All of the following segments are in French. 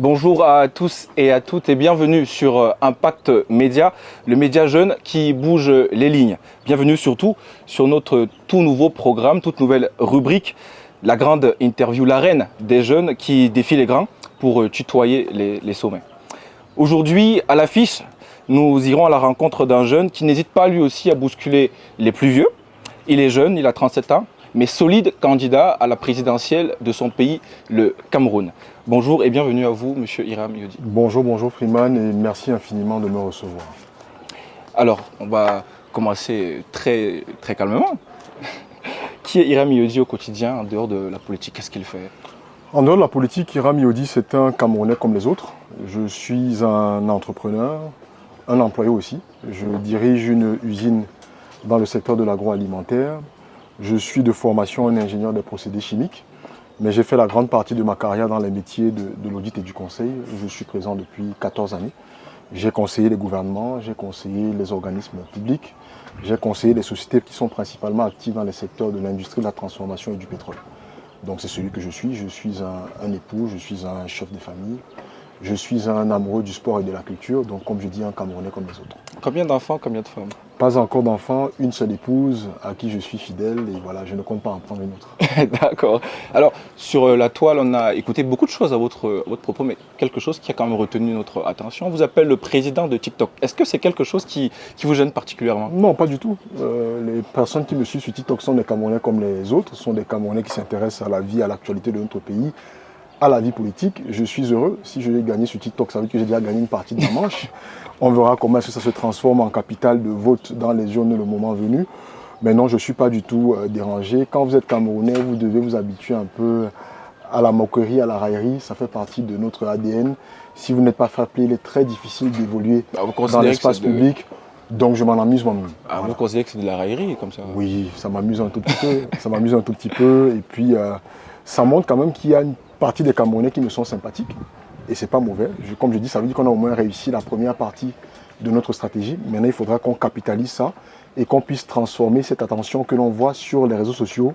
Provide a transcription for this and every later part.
Bonjour à tous et à toutes et bienvenue sur Impact Média, le média jeune qui bouge les lignes. Bienvenue surtout sur notre tout nouveau programme, toute nouvelle rubrique, la grande interview, l'arène des jeunes qui défient les grands pour tutoyer les sommets. Aujourd'hui, à l'affiche, nous irons à la rencontre d'un jeune qui n'hésite pas lui aussi à bousculer les plus vieux. Il est jeune, il a 37 ans, mais solide candidat à la présidentielle de son pays, le Cameroun. Bonjour et bienvenue à vous, Monsieur Hiram Yodi. Bonjour Freeman et merci infiniment de me recevoir. Alors, on va commencer très calmement. Qui est Hiram Yodi au quotidien, en dehors de la politique? Qu'est-ce qu'il fait? En dehors de la politique, Hiram Yodi, c'est un Camerounais comme les autres. Je suis un entrepreneur, un employé aussi. Je dirige une usine dans le secteur de l'agroalimentaire. Je suis de formation un ingénieur des procédés chimiques, mais j'ai fait la grande partie de ma carrière dans les métiers de l'audit et du conseil. Je suis présent depuis 14 années. J'ai conseillé les gouvernements, j'ai conseillé les organismes publics, j'ai conseillé les sociétés qui sont principalement actives dans les secteurs de l'industrie, de la transformation et du pétrole. Donc c'est celui que je suis un époux, je suis un chef de famille, je suis un amoureux du sport et de la culture, donc comme je dis, un Camerounais comme les autres. Combien d'enfants, combien de femmes? Pas encore d'enfants, une seule épouse à qui je suis fidèle et voilà, je ne compte pas en prendre une autre. D'accord. Alors, sur la toile, on a écouté beaucoup de choses à votre propos, mais quelque chose qui a quand même retenu notre attention. On vous appelle le président de TikTok. Est-ce que c'est quelque chose qui vous gêne particulièrement? Non, pas du tout. Les personnes qui me suivent sur TikTok sont des Camerounais comme les autres, sont des Camerounais qui s'intéressent à la vie, à l'actualité de notre pays, à la vie politique. Je suis heureux. Si je vais gagner sur TikTok, ça veut dire que j'ai déjà gagné une partie de la manche. On verra comment est-ce que ça se transforme en capital de vote dans les urnes le moment venu. Mais non, je ne suis pas du tout dérangé. Quand vous êtes Camerounais, vous devez vous habituer un peu à la moquerie, à la raillerie. Ça fait partie de notre ADN. Si vous n'êtes pas frappé, il est très difficile d'évoluer dans l'espace public. Donc je m'en amuse moi-même. Ah, voilà. Vous considérez que c'est de la raillerie comme ça? Oui, ça m'amuse un tout petit peu. Ça m'amuse un tout petit peu. Et puis, ça montre quand même qu'il y a une partie des Camerounais qui me sont sympathiques. Et c'est pas mauvais. Comme je dis, ça veut dire qu'on a au moins réussi la première partie de notre stratégie. Maintenant, il faudra qu'on capitalise ça et qu'on puisse transformer cette attention que l'on voit sur les réseaux sociaux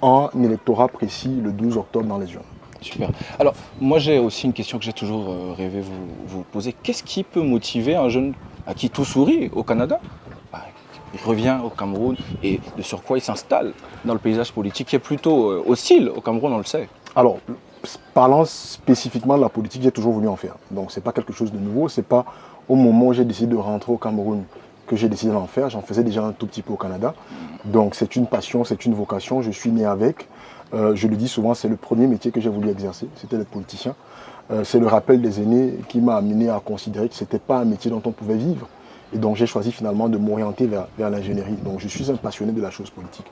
en électorat précis le 12 octobre dans les urnes. Super. Alors, moi j'ai aussi une question que j'ai toujours rêvé vous poser. Qu'est-ce qui peut motiver un jeune à qui tout sourit au Canada? Il revient au Cameroun et de surcroît il s'installe dans le paysage politique qui est plutôt hostile au Cameroun, on le sait. Alors, parlant spécifiquement de la politique, j'ai toujours voulu en faire. Donc, ce n'est pas quelque chose de nouveau. Ce n'est pas au moment où j'ai décidé de rentrer au Cameroun que j'ai décidé d'en faire. J'en faisais déjà un tout petit peu au Canada. Donc, c'est une passion, c'est une vocation. Je suis né avec. Je le dis souvent, c'est le premier métier que j'ai voulu exercer. C'était d'être politicien. C'est le rappel des aînés qui m'a amené à considérer que ce n'était pas un métier dont on pouvait vivre. Et donc, j'ai choisi finalement de m'orienter vers l'ingénierie. Donc, je suis un passionné de la chose politique.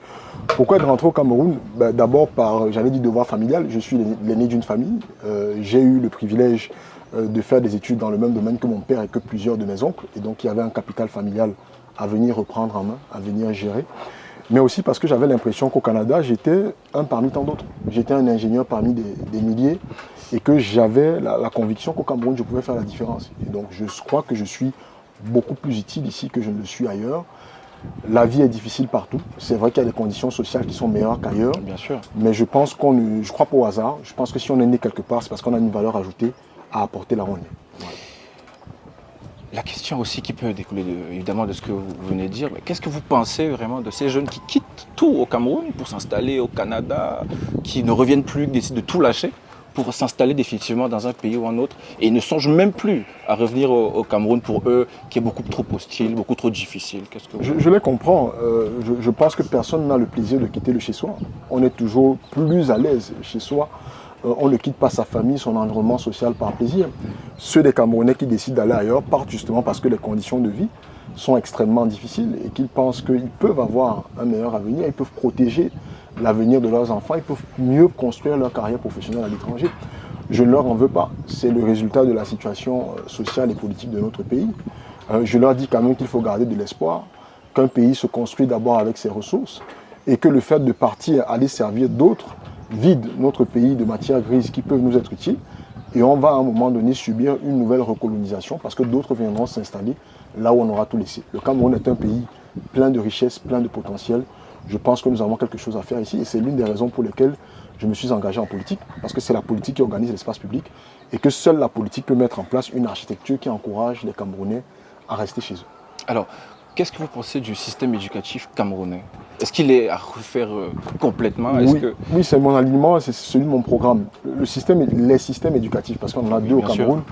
Pourquoi être rentré au Cameroun? D'abord par, j'avais dit, devoir familial. Je suis l'aîné d'une famille. J'ai eu le privilège de faire des études dans le même domaine que mon père et que plusieurs de mes oncles. Et donc, il y avait un capital familial à venir reprendre en main, à venir gérer. Mais aussi parce que j'avais l'impression qu'au Canada, j'étais un parmi tant d'autres. J'étais un ingénieur parmi des milliers et que j'avais la conviction qu'au Cameroun, je pouvais faire la différence. Et donc, je crois que je suis beaucoup plus utile ici que je ne le suis ailleurs. La vie est difficile partout. C'est vrai qu'il y a des conditions sociales qui sont meilleures qu'ailleurs. Bien sûr. Mais je pense je crois pas au hasard. Je pense que si on est né quelque part, c'est parce qu'on a une valeur ajoutée à apporter là où on est. Voilà. La question aussi qui peut découler évidemment de ce que vous venez de dire, qu'est-ce que vous pensez vraiment de ces jeunes qui quittent tout au Cameroun pour s'installer au Canada, qui ne reviennent plus, qui décident de tout lâcher pour s'installer définitivement dans un pays ou un autre et ne songent même plus à revenir au Cameroun pour eux, qui est beaucoup trop hostile, beaucoup trop difficile? Je les comprends. Je pense que personne n'a le plaisir de quitter le chez-soi. On est toujours plus à l'aise chez soi. On ne quitte pas sa famille, son environnement social par plaisir. Ceux des Camerounais qui décident d'aller ailleurs partent justement parce que les conditions de vie sont extrêmement difficiles et qu'ils pensent qu'ils peuvent avoir un meilleur avenir, ils peuvent protéger l'avenir de leurs enfants, ils peuvent mieux construire leur carrière professionnelle à l'étranger. Je ne leur en veux pas. C'est le résultat de la situation sociale et politique de notre pays. Je leur dis quand même qu'il faut garder de l'espoir, qu'un pays se construit d'abord avec ses ressources et que le fait de partir aller servir d'autres vide notre pays de matières grises qui peuvent nous être utiles et on va à un moment donné subir une nouvelle recolonisation parce que d'autres viendront s'installer là où on aura tout laissé. Le Cameroun est un pays plein de richesses, plein de potentiel. je pense que nous avons quelque chose à faire ici et c'est l'une des raisons pour lesquelles je me suis engagé en politique, parce que c'est la politique qui organise l'espace public et que seule la politique peut mettre en place une architecture qui encourage les Camerounais à rester chez eux. Alors, qu'est-ce que vous pensez du système éducatif camerounais? Est-ce qu'il est à refaire complètement? Oui, c'est mon alignement, c'est celui de mon programme. Les systèmes éducatifs, parce qu'on en a deux au Cameroun,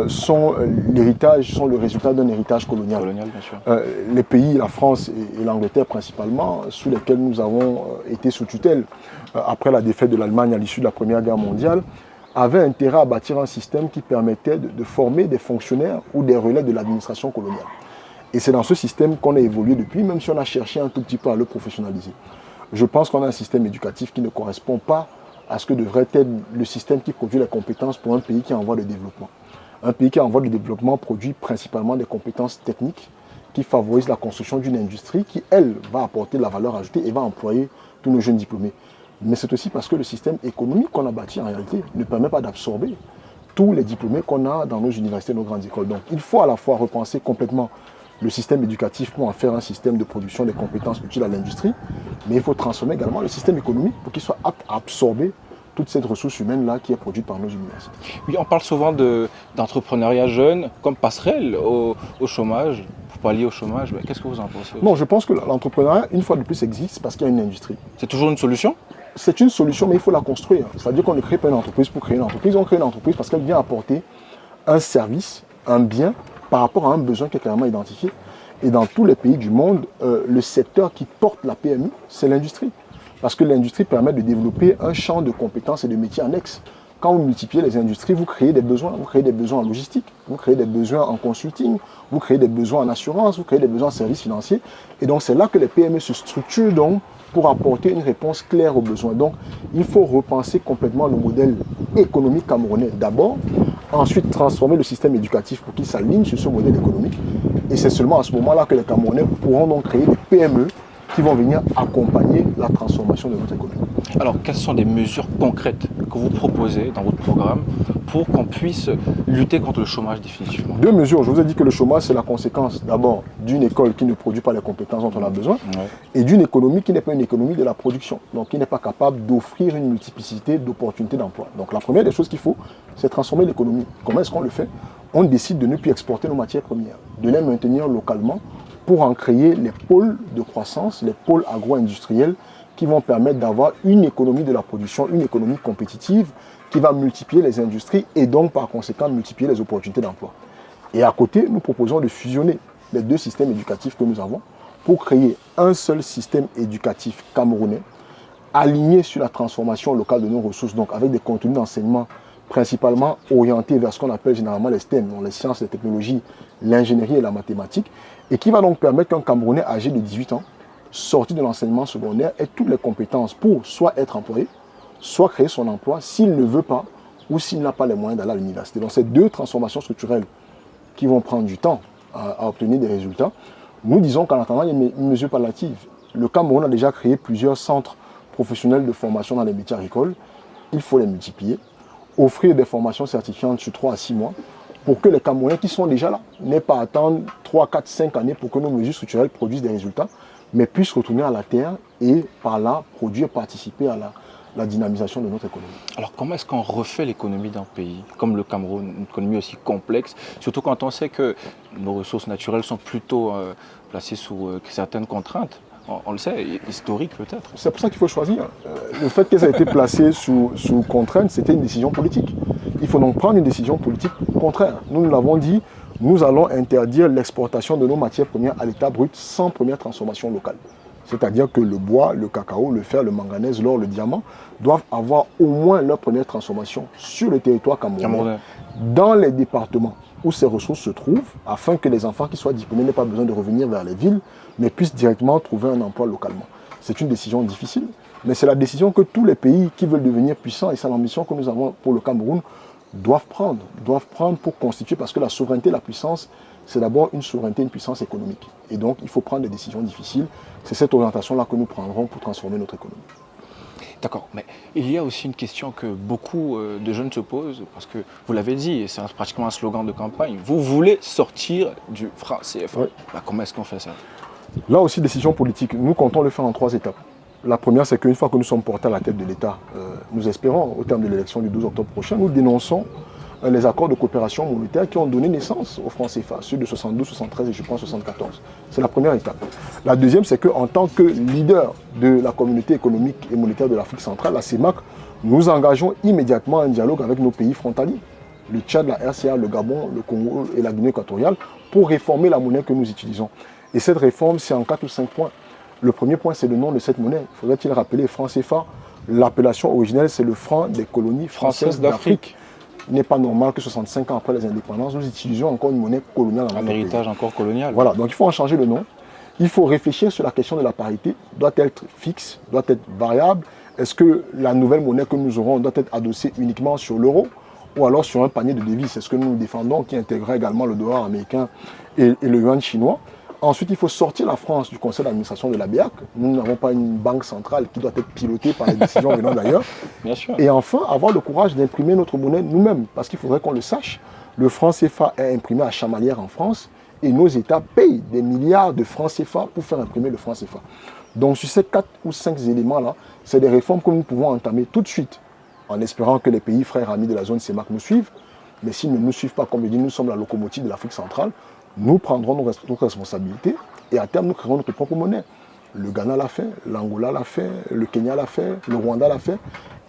sont le résultat d'un héritage colonial. Bien sûr. Les pays, la France et l'Angleterre principalement, sous lesquels nous avons été sous tutelle après la défaite de l'Allemagne à l'issue de la Première Guerre mondiale, avaient intérêt à bâtir un système qui permettait de former des fonctionnaires ou des relais de l'administration coloniale. Et c'est dans ce système qu'on a évolué depuis, même si on a cherché un tout petit peu à le professionnaliser. Je pense qu'on a un système éducatif qui ne correspond pas à ce que devrait être le système qui produit les compétences pour un pays qui est en voie de développement. Un pays qui est en voie de développement produit principalement des compétences techniques qui favorisent la construction d'une industrie qui, elle, va apporter de la valeur ajoutée et va employer tous nos jeunes diplômés. Mais c'est aussi parce que le système économique qu'on a bâti en réalité ne permet pas d'absorber tous les diplômés qu'on a dans nos universités, nos grandes écoles. Donc il faut à la fois repenser complètement le système éducatif pour en faire un système de production des compétences utiles à l'industrie, mais il faut transformer également le système économique pour qu'il soit apte à absorber toute cette ressource humaine-là qui est produite par nos universités. Oui, on parle souvent d'entrepreneuriat jeune comme passerelle au chômage, pour pallier au chômage. Qu'est-ce que vous en pensez? Non, je pense que l'entrepreneuriat, une fois de plus, existe parce qu'il y a une industrie. C'est toujours une solution? C'est une solution, mais il faut la construire. C'est-à-dire qu'on ne crée pas une entreprise pour créer une entreprise, on crée une entreprise parce qu'elle vient apporter un service, un bien, par rapport à un besoin qui est clairement identifié. Et dans tous les pays du monde, le secteur qui porte la PME, c'est l'industrie. Parce que l'industrie permet de développer un champ de compétences et de métiers annexes. Quand vous multipliez les industries, vous créez des besoins. Vous créez des besoins en logistique, vous créez des besoins en consulting, vous créez des besoins en assurance, vous créez des besoins en services financiers. Et donc c'est là que les PME se structurent donc, pour apporter une réponse claire aux besoins. Donc il faut repenser complètement le modèle économique camerounais d'abord, ensuite transformer le système éducatif pour qu'il s'aligne sur ce modèle économique. Et c'est seulement à ce moment-là que les Camerounais pourront donc créer des PME qui vont venir accompagner la transformation de notre économie. Alors, quelles sont les mesures concrètes que vous proposez dans votre programme pour qu'on puisse lutter contre le chômage définitivement? Deux mesures. Je vous ai dit que le chômage, c'est la conséquence d'abord d'une école qui ne produit pas les compétences dont on a besoin et d'une économie qui n'est pas une économie de la production, donc qui n'est pas capable d'offrir une multiplicité d'opportunités d'emploi. Donc la première des choses qu'il faut, c'est transformer l'économie. Comment est-ce qu'on le fait? On décide de ne plus exporter nos matières premières, de les maintenir localement pour en créer les pôles de croissance, les pôles agro-industriels qui vont permettre d'avoir une économie de la production, une économie compétitive qui va multiplier les industries et donc par conséquent multiplier les opportunités d'emploi. Et à côté, nous proposons de fusionner les deux systèmes éducatifs que nous avons pour créer un seul système éducatif camerounais aligné sur la transformation locale de nos ressources, donc avec des contenus d'enseignement principalement orientés vers ce qu'on appelle généralement les STEM, donc les sciences, les technologies, l'ingénierie et la mathématique, et qui va donc permettre qu'un Camerounais âgé de 18 ans, sorti de l'enseignement secondaire, ait toutes les compétences pour soit être employé, soit créer son emploi s'il ne veut pas ou s'il n'a pas les moyens d'aller à l'université. Donc ces deux transformations structurelles qui vont prendre du temps à obtenir des résultats, nous disons qu'en attendant, il y a une mesure palliative. Le Cameroun a déjà créé plusieurs centres professionnels de formation dans les métiers agricoles. Il faut les multiplier, offrir des formations certifiantes sur 3 à 6 mois pour que les Camerounais qui sont déjà là n'aient pas à attendre 3, 4, 5 années pour que nos mesures structurelles produisent des résultats, mais puissent retourner à la terre et par là produire, participer à la dynamisation de notre économie. Alors comment est-ce qu'on refait l'économie d'un pays comme le Cameroun, une économie aussi complexe, surtout quand on sait que nos ressources naturelles sont plutôt placées sous certaines contraintes? On le sait, historique peut-être. C'est pour ça qu'il faut choisir. Le fait qu'elles aient été placées sous contrainte, c'était une décision politique. Il faut donc prendre une décision politique contraire. Nous l'avons dit, nous allons interdire l'exportation de nos matières premières à l'état brut sans première transformation locale. C'est-à-dire que le bois, le cacao, le fer, le manganèse, l'or, le diamant doivent avoir au moins leur première transformation sur le territoire camerounais, dans les départements où ces ressources se trouvent, afin que les enfants qui soient diplômés n'aient pas besoin de revenir vers les villes, mais puissent directement trouver un emploi localement. C'est une décision difficile, mais c'est la décision que tous les pays qui veulent devenir puissants, et c'est l'ambition que nous avons pour le Cameroun, doivent prendre pour constituer, parce que la souveraineté, la puissance, c'est d'abord une souveraineté, une puissance économique. Et donc, il faut prendre des décisions difficiles. C'est cette orientation-là que nous prendrons pour transformer notre économie. D'accord, mais il y a aussi une question que beaucoup de jeunes se posent, parce que vous l'avez dit, et c'est pratiquement un slogan de campagne, vous voulez sortir du franc CFA. Oui. Comment est-ce qu'on fait ça? Là aussi, décision politique, nous comptons le faire en 3 étapes. La première, c'est qu'une fois que nous sommes portés à la tête de l'État, nous espérons, au terme de l'élection du 12 octobre prochain, nous dénonçons les accords de coopération monétaire qui ont donné naissance au franc CFA, ceux de 72, 73 et je pense 74. C'est la première étape. La deuxième, c'est qu'en tant que leader de la communauté économique et monétaire de l'Afrique centrale, la CEMAC, nous engageons immédiatement un dialogue avec nos pays frontaliers, le Tchad, la RCA, le Gabon, le Congo et la Guinée équatoriale, pour réformer la monnaie que nous utilisons. Et cette réforme, c'est en 4 ou 5 points. Le premier point, c'est le nom de cette monnaie. Faudrait-il rappeler franc CFA? L'appellation originelle, c'est le franc des colonies françaises d'Afrique. Il n'est pas normal que 65 ans après les indépendances, nous utilisions encore une monnaie coloniale. Un héritage encore colonial. Voilà, donc il faut en changer le nom. Il faut réfléchir sur la question de la parité. Doit être fixe, doit être variable. Est-ce que la nouvelle monnaie que nous aurons doit être adossée uniquement sur l'euro ou alors sur un panier de devises? C'est ce que nous défendons, qui intégrerait également le dollar américain et le yuan chinois. Ensuite, il faut sortir la France du conseil d'administration de la BEAC. Nous n'avons pas une banque centrale qui doit être pilotée par les décisions venant d'ailleurs. Bien sûr. Et enfin, avoir le courage d'imprimer notre monnaie nous-mêmes. Parce qu'il faudrait qu'on le sache. Le franc CFA est imprimé à Chamalières en France et nos États payent des milliards de francs CFA pour faire imprimer le franc CFA. Donc sur ces 4 ou 5 éléments-là, c'est des réformes que nous pouvons entamer tout de suite en espérant que les pays frères amis de la zone CEMAC nous suivent. Mais s'ils ne nous suivent pas, comme je dis, nous sommes la locomotive de l'Afrique centrale. Nous prendrons nos responsabilités et à terme, nous créerons notre propre monnaie. Le Ghana l'a fait, l'Angola l'a fait, le Kenya l'a fait, le Rwanda l'a fait.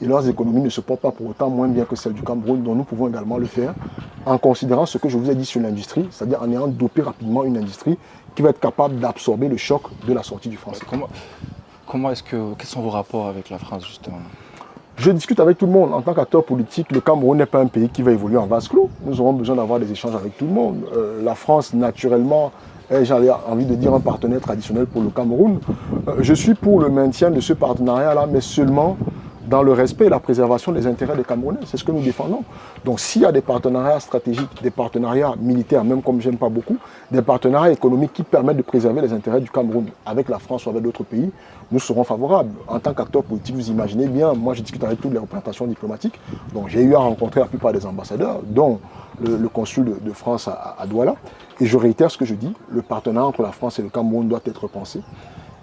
Et leurs économies ne se portent pas pour autant moins bien que celles du Cameroun, dont nous pouvons également le faire, en considérant ce que je vous ai dit sur l'industrie, c'est-à-dire en ayant dopé rapidement une industrie qui va être capable d'absorber le choc de la sortie du franc CFA. Quels sont vos rapports avec la France, justement? Je discute avec tout le monde. En tant qu'acteur politique, le Cameroun n'est pas un pays qui va évoluer en vase clos. Nous aurons besoin d'avoir des échanges avec tout le monde. La France, naturellement, est, j'avais envie de dire, un partenaire traditionnel pour le Cameroun. Je suis pour le maintien de ce partenariat-là, mais seulement dans le respect et la préservation des intérêts des Camerounais. C'est ce que nous défendons. Donc s'il y a des partenariats stratégiques, des partenariats militaires, même comme j'aime pas beaucoup, des partenariats économiques qui permettent de préserver les intérêts du Cameroun avec la France ou avec d'autres pays, nous serons favorables. En tant qu'acteur politique, vous imaginez bien, moi je discute avec toutes les représentations diplomatiques, donc j'ai eu à rencontrer la plupart des ambassadeurs, dont le consul de France à Douala, et je réitère ce que je dis, le partenariat entre la France et le Cameroun doit être repensé.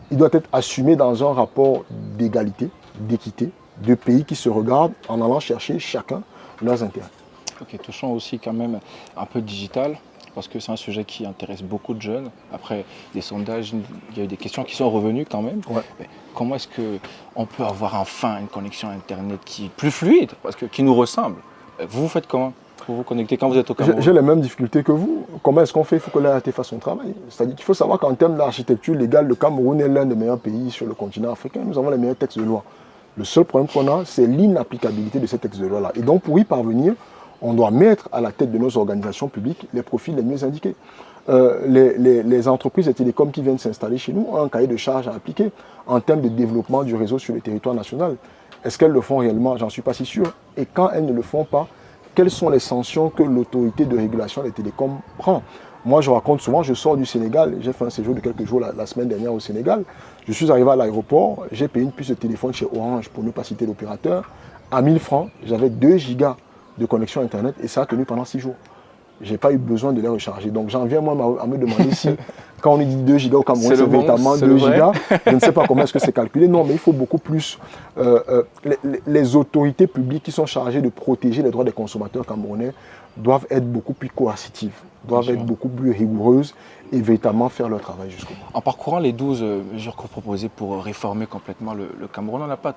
Il doit être assumé dans un rapport d'égalité, d'équité, de pays qui se regardent en allant chercher chacun leurs intérêts. Ok, touchons aussi quand même un peu digital, parce que c'est un sujet qui intéresse beaucoup de jeunes. Après des sondages, il y a eu des questions qui sont revenues quand même. Ouais. Mais comment est-ce qu'on peut avoir enfin une connexion Internet qui est plus fluide, qui nous ressemble? Vous faites comment pour vous connecter quand vous êtes au Cameroun? J'ai les mêmes difficultés que vous. Comment est-ce qu'on fait? Il faut que l'ART fasse son travail. C'est-à-dire qu'il faut savoir qu'en termes d'architecture légale, le Cameroun est l'un des meilleurs pays sur le continent africain. Nous avons les meilleurs textes de loi. Le seul problème qu'on a, c'est l'inapplicabilité de ces textes de loi-là. Et donc, pour y parvenir, on doit mettre à la tête de nos organisations publiques les profils les mieux indiqués. Les entreprises de télécoms qui viennent s'installer chez nous ont un cahier de charges à appliquer en termes de développement du réseau sur le territoire national. Est-ce qu'elles le font réellement? J'en suis pas si sûr. Et quand elles ne le font pas, quelles sont les sanctions que l'autorité de régulation des télécoms prend? Moi, je raconte souvent, je sors du Sénégal, j'ai fait un séjour de quelques jours la semaine dernière au Sénégal. Je suis arrivé à l'aéroport, j'ai payé une puce de téléphone chez Orange, pour ne pas citer l'opérateur. À 1000 francs, j'avais 2 gigas de connexion Internet et ça a tenu pendant 6 jours. Je n'ai pas eu besoin de les recharger. Donc j'en viens moi à me demander si, quand on dit 2 gigas au Cameroun, c'est véritablement 2 gigas. Je ne sais pas comment est-ce que c'est calculé. Non, mais il faut beaucoup plus. Les autorités publiques qui sont chargées de protéger les droits des consommateurs camerounais doivent être beaucoup plus coercitives, doivent être beaucoup plus rigoureuses et véritablement faire leur travail jusqu'au bout. En parcourant les 12 mesures que vous proposez pour réformer complètement le Cameroun, on n'a pas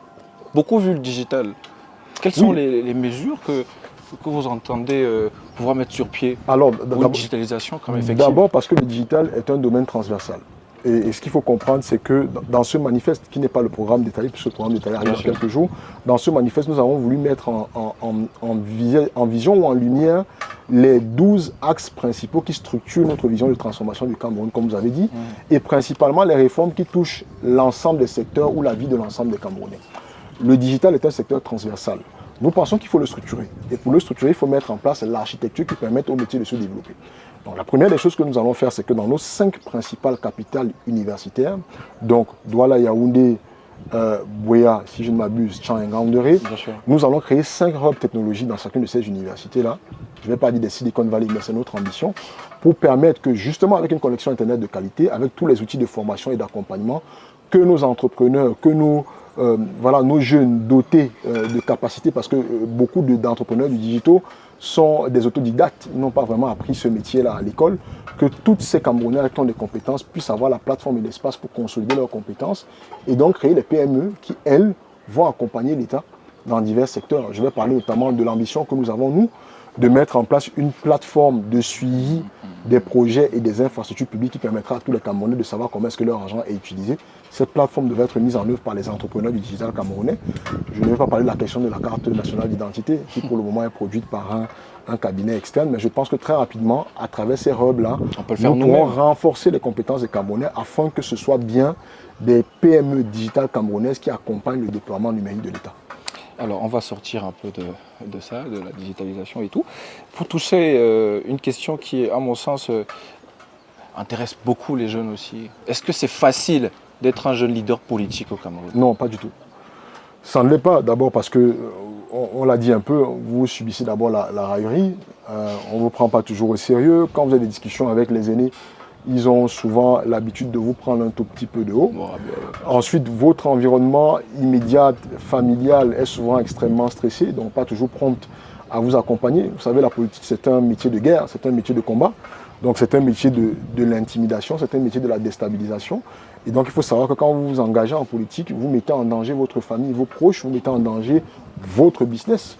beaucoup vu le digital. Quelles sont les mesures que vous entendez pouvoir mettre sur pied pour une digitalisation comme effective? D'abord parce que le digital est un domaine transversal. Et ce qu'il faut comprendre, c'est que dans ce manifeste, qui n'est pas le programme détaillé, puisque le programme détaillé arrive dans quelques jours, dans ce manifeste, nous avons voulu mettre en vision ou en lumière les 12 axes principaux qui structurent notre vision de transformation du Cameroun, comme vous avez dit, et principalement les réformes qui touchent l'ensemble des secteurs ou la vie de l'ensemble des Camerounais. Le digital est un secteur transversal. Nous pensons qu'il faut le structurer. Et pour le structurer, il faut mettre en place l'architecture qui permette au métier de se développer. Donc, la première des choses que nous allons faire, c'est que dans nos 5 principales capitales universitaires, donc Douala, Yaoundé, Buea, si je ne m'abuse, Tchang et Ngaoundéré, nous allons créer 5 hubs technologiques dans chacune de ces universités-là je ne vais pas dire des Silicon Valley, mais c'est notre ambition, pour permettre que justement avec une connexion Internet de qualité, avec tous les outils de formation et d'accompagnement, que nos entrepreneurs, que nos jeunes dotés de capacités, parce que beaucoup d'entrepreneurs du digital sont des autodidactes, ils n'ont pas vraiment appris ce métier-là à l'école, que toutes ces Camerounais qui ont des compétences puissent avoir la plateforme et l'espace pour consolider leurs compétences et donc créer les PME qui, elles, vont accompagner l'État dans divers secteurs. Je vais parler notamment de l'ambition que nous avons, nous, de mettre en place une plateforme de suivi des projets et des infrastructures publiques qui permettra à tous les Camerounais de savoir comment est-ce que leur argent est utilisé. Cette plateforme devrait être mise en œuvre par les entrepreneurs du digital camerounais. Je ne vais pas parler de la question de la carte nationale d'identité, qui pour le moment est produite par un cabinet externe, mais je pense que très rapidement, à travers ces hubs-là, nous pourrons renforcer les compétences des Camerounais afin que ce soit bien des PME digitales camerounaises qui accompagnent le déploiement numérique de l'État. Alors, on va sortir un peu de ça, de la digitalisation et tout, pour toucher une question qui, à mon sens, intéresse beaucoup les jeunes aussi. Est-ce que c'est facile d'être un jeune leader politique au Cameroun? Non, pas du tout. Ça ne l'est pas, d'abord parce que, on l'a dit un peu, vous subissez d'abord la raillerie, on ne vous prend pas toujours au sérieux. Quand vous avez des discussions avec les aînés, ils ont souvent l'habitude de vous prendre un tout petit peu de haut. Ensuite, votre environnement immédiat, familial, est souvent extrêmement stressé, donc pas toujours prompt à vous accompagner. Vous savez, la politique, c'est un métier de guerre, c'est un métier de combat. Donc c'est un métier de l'intimidation, c'est un métier de la déstabilisation. Et donc il faut savoir que quand vous vous engagez en politique, vous mettez en danger votre famille, vos proches, vous mettez en danger votre business.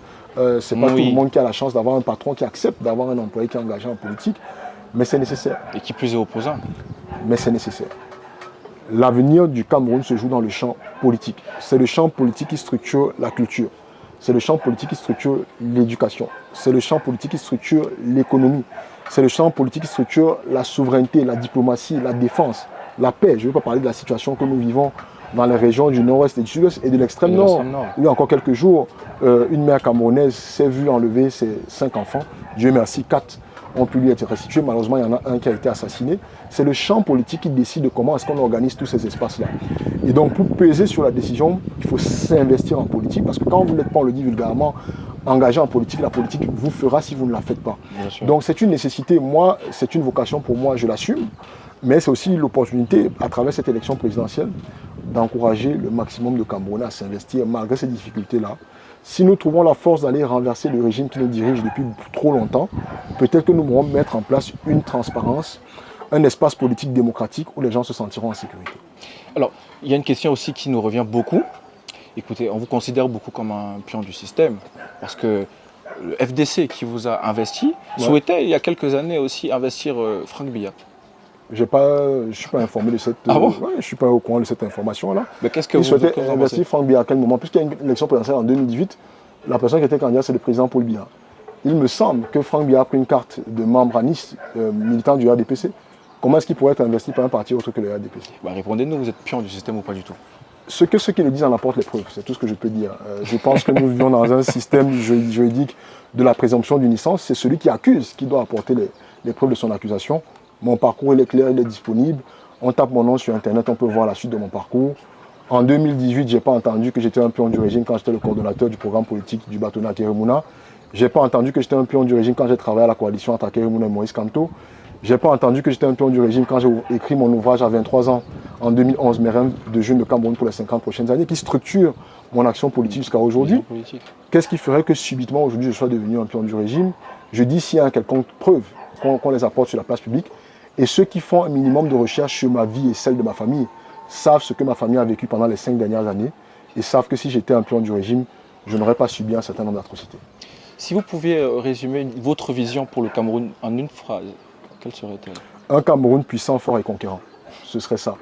C'est pas tout le monde qui a la chance d'avoir un patron qui accepte d'avoir un employé qui est engagé en politique. Mais c'est nécessaire. Et qui plus est opposant. Mais c'est nécessaire. L'avenir du Cameroun se joue dans le champ politique. C'est le champ politique qui structure la culture. C'est le champ politique qui structure l'éducation. C'est le champ politique qui structure l'économie. C'est le champ politique qui structure la souveraineté, la diplomatie, la défense, la paix. Je ne veux pas parler de la situation que nous vivons dans les régions du nord-ouest et du sud-ouest et de l'extrême nord. Il y a encore quelques jours, une mère camerounaise s'est vue enlever ses 5 enfants. Dieu merci, 4 ont pu lui être restitués. Malheureusement, il y en a un qui a été assassiné. C'est le champ politique qui décide de comment est-ce qu'on organise tous ces espaces-là. Et donc, pour peser sur la décision, il faut s'investir en politique. Parce que quand vous n'êtes pas, on le dit vulgairement, engagé en politique, la politique vous fera si vous ne la faites pas. Donc, c'est une nécessité. Moi, c'est une vocation pour moi, je l'assume. Mais c'est aussi l'opportunité, à travers cette élection présidentielle, d'encourager le maximum de Camerounais à s'investir malgré ces difficultés-là. Si nous trouvons la force d'aller renverser le régime qui nous dirige depuis trop longtemps, peut-être que nous pourrons mettre en place une transparence, un espace politique démocratique où les gens se sentiront en sécurité. Alors, il y a une question aussi qui nous revient beaucoup. Écoutez, on vous considère beaucoup comme un pion du système, parce que le FDC qui vous a investi souhaitait il y a quelques années aussi investir Franck Biya. Je ne suis pas informé de cette... je suis pas au courant de cette information-là. Mais qu'est-ce que vous souhaitait investir Franck Biya à quel moment? Puisqu'il y a une élection présidentielle en 2018, la personne qui était candidate, c'est le président Paul Biya. Il me semble que Franck Biya a pris une carte de membre à Nice, militant du RDPC. Comment est-ce qu'il pourrait être investi par un parti autre que le RDPC? Répondez-nous, vous êtes pion du système ou pas du tout? Ceux qui le disent en apportent les preuves, c'est tout ce que je peux dire. Je pense que nous vivons dans un système juridique de la présomption d'innocence. C'est celui qui accuse qui doit apporter les preuves de son accusation. Mon parcours, il est clair, il est disponible. On tape mon nom sur Internet, on peut voir la suite de mon parcours. En 2018, je n'ai pas entendu que j'étais un pion du régime quand j'étais le coordonnateur du programme politique du bâtonnier Akeremouna. Je n'ai pas entendu que j'étais un pion du régime quand j'ai travaillé à la coalition entre Akeremouna et Maurice Kamto. Je n'ai pas entendu que j'étais un pion du régime quand j'ai écrit mon ouvrage à 23 ans, en 2011, Mes rêves de jeunes de Cameroun pour les 50 prochaines années, qui structure mon action politique jusqu'à aujourd'hui. Qu'est-ce qui ferait que subitement aujourd'hui je sois devenu un pion du régime? Je dis s'il y a un quelconque preuve qu'on les apporte sur la place publique. Et ceux qui font un minimum de recherche sur ma vie et celle de ma famille savent ce que ma famille a vécu pendant les 5 dernières années et savent que si j'étais un pion du régime, je n'aurais pas subi un certain nombre d'atrocités. Si vous pouviez résumer votre vision pour le Cameroun en une phrase, quelle serait-elle? Un Cameroun puissant, fort et conquérant. Ce serait ça.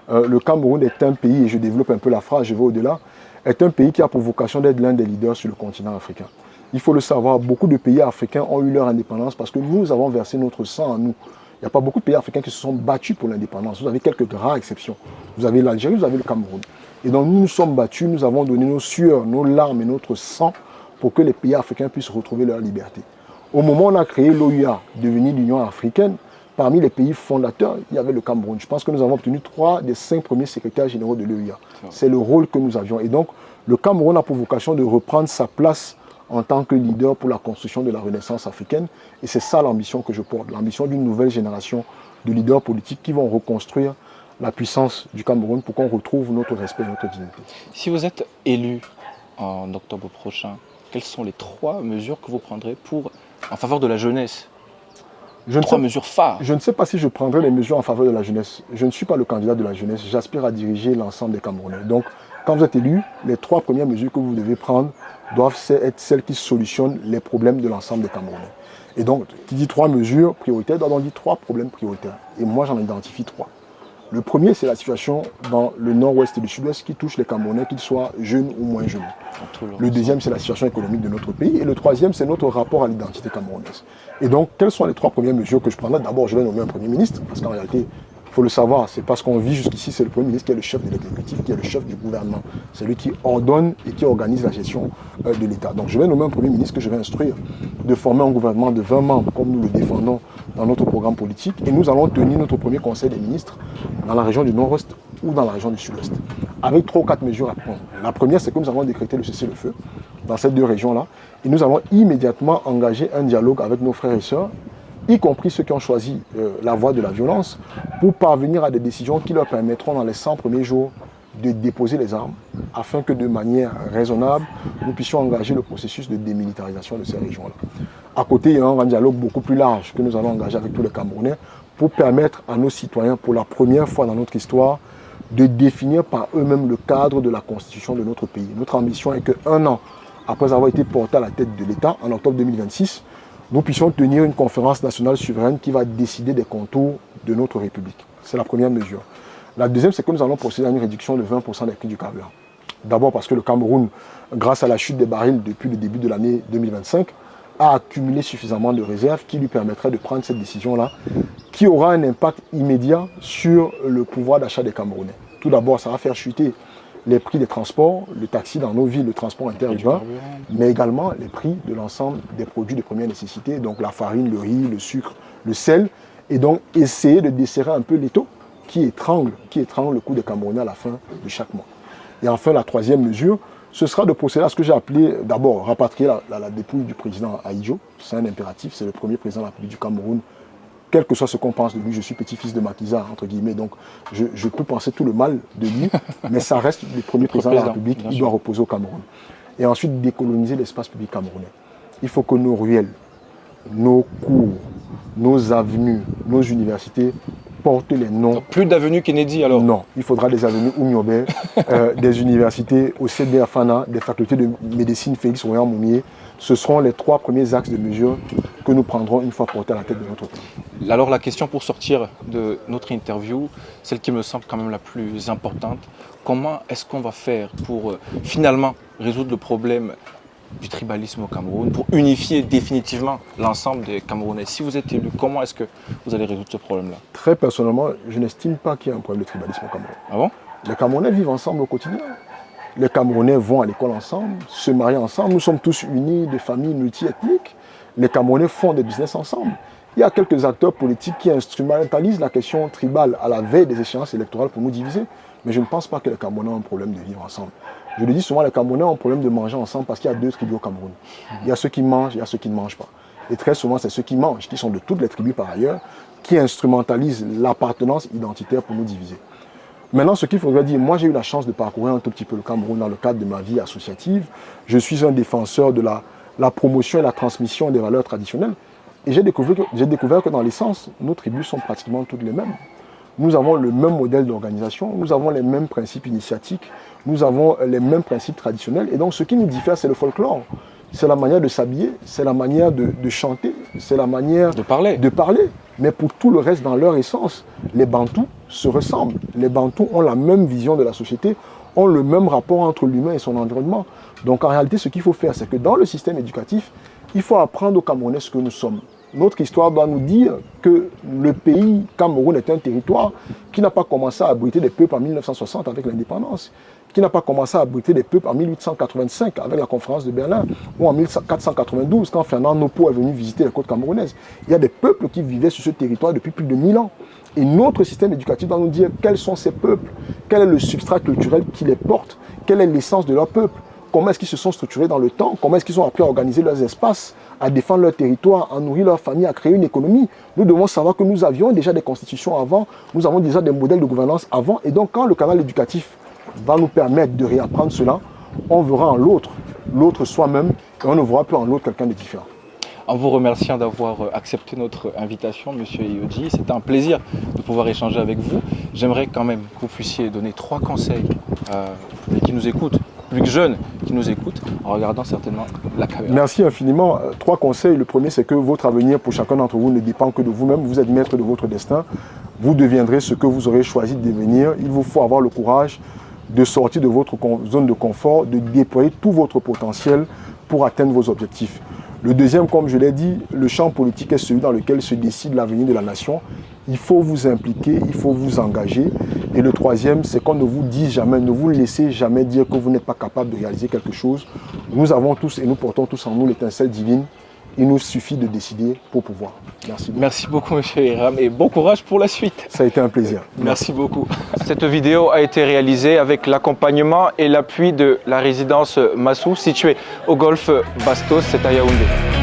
Le Cameroun est un pays, et je développe un peu la phrase, je vais au-delà, est un pays qui a pour vocation d'être l'un des leaders sur le continent africain. Il faut le savoir, beaucoup de pays africains ont eu leur indépendance parce que nous avons versé notre sang en nous. Il n'y a pas beaucoup de pays africains qui se sont battus pour l'indépendance. Vous avez quelques rares exceptions. Vous avez l'Algérie, vous avez le Cameroun. Et donc nous nous sommes battus, nous avons donné nos sueurs, nos larmes et notre sang pour que les pays africains puissent retrouver leur liberté. Au moment où on a créé l'OUA, devenue l'Union africaine, parmi les pays fondateurs, il y avait le Cameroun. Je pense que nous avons obtenu 3 des 5 premiers secrétaires généraux de l'OUA. C'est le rôle que nous avions. Et donc le Cameroun a pour vocation de reprendre sa place en tant que leader pour la construction de la renaissance africaine. Et c'est ça l'ambition que je porte, l'ambition d'une nouvelle génération de leaders politiques qui vont reconstruire la puissance du Cameroun pour qu'on retrouve notre respect et notre dignité. Si vous êtes élu en octobre prochain, quelles sont les 3 mesures que vous prendrez en faveur de la jeunesse? 3 mesures phares. Je ne sais pas si je prendrai les mesures en faveur de la jeunesse. Je ne suis pas le candidat de la jeunesse. J'aspire à diriger l'ensemble des Camerounais. Donc, quand vous êtes élu, les 3 premières mesures que vous devez prendre doivent être celles qui solutionnent les problèmes de l'ensemble des Camerounais. Et donc, qui dit 3 mesures prioritaires, doit donc dire 3 problèmes prioritaires. Et moi, j'en identifie 3. Le premier, c'est la situation dans le nord-ouest et le sud-ouest qui touche les Camerounais, qu'ils soient jeunes ou moins jeunes. Le deuxième, c'est la situation économique de notre pays. Et le troisième, c'est notre rapport à l'identité camerounaise. Et donc, quelles sont les 3 premières mesures que je prendrai? D'abord, je vais nommer un Premier ministre, parce qu'en réalité, il faut le savoir, c'est parce qu'on vit jusqu'ici, c'est le Premier ministre qui est le chef de l'exécutif, qui est le chef du gouvernement. C'est lui qui ordonne et qui organise la gestion de l'État. Donc je vais nommer un Premier ministre que je vais instruire de former un gouvernement de 20 membres, comme nous le défendons dans notre programme politique. Et nous allons tenir notre premier conseil des ministres dans la région du Nord-Ouest ou dans la région du Sud-Ouest, avec 3 ou 4 mesures à prendre. La première, c'est que nous avons décrété le cessez-le-feu dans ces 2 régions-là. Et nous allons immédiatement engager un dialogue avec nos frères et sœurs, y compris ceux qui ont choisi la voie de la violence, pour parvenir à des décisions qui leur permettront dans les 100 premiers jours de déposer les armes, afin que de manière raisonnable, nous puissions engager le processus de démilitarisation de ces régions-là. À côté, il y a un dialogue beaucoup plus large que nous allons engager avec tous les Camerounais pour permettre à nos citoyens, pour la première fois dans notre histoire, de définir par eux-mêmes le cadre de la constitution de notre pays. Notre ambition est qu'un an après avoir été porté à la tête de l'État, en octobre 2026, nous puissions tenir une conférence nationale souveraine qui va décider des contours de notre République. C'est la première mesure. La deuxième, c'est que nous allons procéder à une réduction de 20% des prix du carburant. D'abord parce que le Cameroun, grâce à la chute des barils depuis le début de l'année 2025, a accumulé suffisamment de réserves qui lui permettraient de prendre cette décision-là, qui aura un impact immédiat sur le pouvoir d'achat des Camerounais. Tout d'abord, ça va faire chuter les prix des transports, le taxi dans nos villes, le transport interurbain, mais également les prix de l'ensemble des produits de première nécessité, donc la farine, le riz, le sucre, le sel, et donc essayer de desserrer un peu l'étau qui étrangle le coût des Camerounais à la fin de chaque mois. Et enfin, la troisième mesure, ce sera de procéder à ce que j'ai appelé, d'abord, rapatrier la dépouille du président à Idjo. C'est un impératif, c'est le premier président de la République du Cameroun. Quel que soit ce qu'on pense de lui, je suis petit-fils de Macky Sall, entre guillemets, donc je peux penser tout le mal de lui, mais ça reste le premier président de la République, il doit reposer au Cameroun. Et ensuite, décoloniser l'espace public camerounais. Il faut que nos ruelles, nos cours, nos avenues, nos universités portent les noms. Donc plus d'avenues Kennedy alors? Non, il faudra des avenues Oumyobé, des universités au CDA Fana, des facultés de médecine Félix Royan Moumier. Ce seront les 3 premiers axes de mesures que nous prendrons une fois portés à la tête de notre pays. Alors la question pour sortir de notre interview, celle qui me semble quand même la plus importante, comment est-ce qu'on va faire pour finalement résoudre le problème du tribalisme au Cameroun, pour unifier définitivement l'ensemble des Camerounais? Si vous êtes élu, comment est-ce que vous allez résoudre ce problème-là? Très personnellement, je n'estime pas qu'il y ait un problème de tribalisme au Cameroun. Ah bon? Les Camerounais vivent ensemble au quotidien. Les Camerounais vont à l'école ensemble, se marient ensemble. Nous sommes tous unis de familles multi-ethniques. Les Camerounais font des business ensemble. Il y a quelques acteurs politiques qui instrumentalisent la question tribale à la veille des échéances électorales pour nous diviser. Mais je ne pense pas que les Camerounais ont un problème de vivre ensemble. Je le dis souvent, les Camerounais ont un problème de manger ensemble parce qu'il y a 2 tribus au Cameroun. Il y a ceux qui mangent, il y a ceux qui ne mangent pas. Et très souvent, c'est ceux qui mangent, qui sont de toutes les tribus par ailleurs, qui instrumentalisent l'appartenance identitaire pour nous diviser. Maintenant, ce qu'il faudrait dire, moi j'ai eu la chance de parcourir un tout petit peu le Cameroun dans le cadre de ma vie associative. Je suis un défenseur de la promotion et la transmission des valeurs traditionnelles. Et j'ai découvert que dans l'essence, nos tribus sont pratiquement toutes les mêmes. Nous avons le même modèle d'organisation, nous avons les mêmes principes initiatiques, nous avons les mêmes principes traditionnels. Et donc ce qui nous diffère, c'est le folklore. C'est la manière de s'habiller, c'est la manière de chanter, c'est la manière de parler. Mais pour tout le reste, dans leur essence, les Bantous se ressemblent. Les Bantous ont la même vision de la société, ont le même rapport entre l'humain et son environnement. Donc en réalité, ce qu'il faut faire, c'est que dans le système éducatif, il faut apprendre aux Camerounais ce que nous sommes. Notre histoire doit nous dire que le pays Cameroun est un territoire qui n'a pas commencé à abriter des peuples en 1960 avec l'indépendance, qui n'a pas commencé à abriter des peuples en 1885 avec la conférence de Berlin, ou en 1492 quand Fernand Nopo est venu visiter les côtes camerounaises. Il y a des peuples qui vivaient sur ce territoire depuis plus de 1000 ans. Et notre système éducatif doit nous dire quels sont ces peuples, quel est le substrat culturel qui les porte, quelle est l'essence de leur peuple. comment est-ce qu'ils se sont structurés dans le temps, comment est-ce qu'ils ont appris à organiser leurs espaces, à défendre leur territoire, à nourrir leur famille, à créer une économie. Nous devons savoir que nous avions déjà des constitutions avant, nous avons déjà des modèles de gouvernance avant. Et donc, quand le canal éducatif va nous permettre de réapprendre cela, on verra en l'autre soi-même, et on ne verra plus en l'autre quelqu'un de différent. En vous remerciant d'avoir accepté notre invitation, Monsieur Iodji, c'était un plaisir de pouvoir échanger avec vous. J'aimerais quand même que vous puissiez donner 3 conseils qui nous écoutent, plus jeunes qui nous écoutent, en regardant certainement la caméra. Merci infiniment. 3 conseils. Le premier, c'est que votre avenir pour chacun d'entre vous ne dépend que de vous-même. Vous êtes maître de votre destin. Vous deviendrez ce que vous aurez choisi de devenir. Il vous faut avoir le courage de sortir de votre zone de confort, de déployer tout votre potentiel pour atteindre vos objectifs. Le deuxième, comme je l'ai dit, le champ politique est celui dans lequel se décide l'avenir de la nation. Il faut vous impliquer, il faut vous engager. Et le troisième, c'est qu'on ne vous dise jamais, ne vous laissez jamais dire que vous n'êtes pas capable de réaliser quelque chose. Nous avons tous et nous portons tous en nous l'étincelle divine. Il nous suffit de décider pour pouvoir. Merci beaucoup. Merci beaucoup, Monsieur Hiram, et bon courage pour la suite. Ça a été un plaisir. Merci beaucoup. Cette vidéo a été réalisée avec l'accompagnement et l'appui de la résidence Massou, située au golfe Bastos, c'est à Yaoundé.